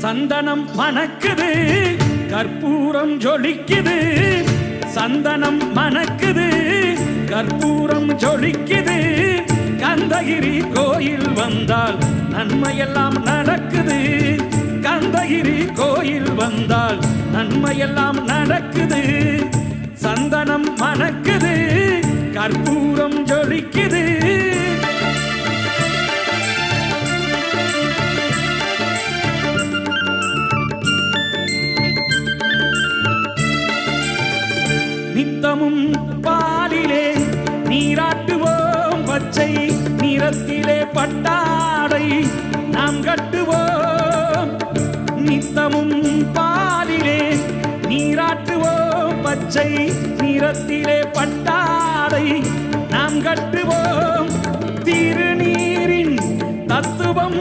சந்தனம் மணக்குது கற்பூரம் ஜொலிக்குது சந்தனம் மணக்குது கற்பூரம் ஜொலிக்குது கந்தகிரி கோயில் வந்தால் நன்மையெல்லாம் நடக்குது கந்தகிரி கோயில் வந்தால் நன்மையெல்லாம் நடக்குது சந்தனம் மணக்குது கற்பூரம் ஜொலிக்குது நித்தமும் பாலிலே நீராட்டுவோம் பச்சை நிறத்திலே பட்டாடை நாம் கட்டுவோம் நித்தமும் பாலிலே நீராட்டுவோம் பச்சை நிறத்திலே பட்டாடை நாம் கட்டுவோம் திருநீரின் தத்துவம்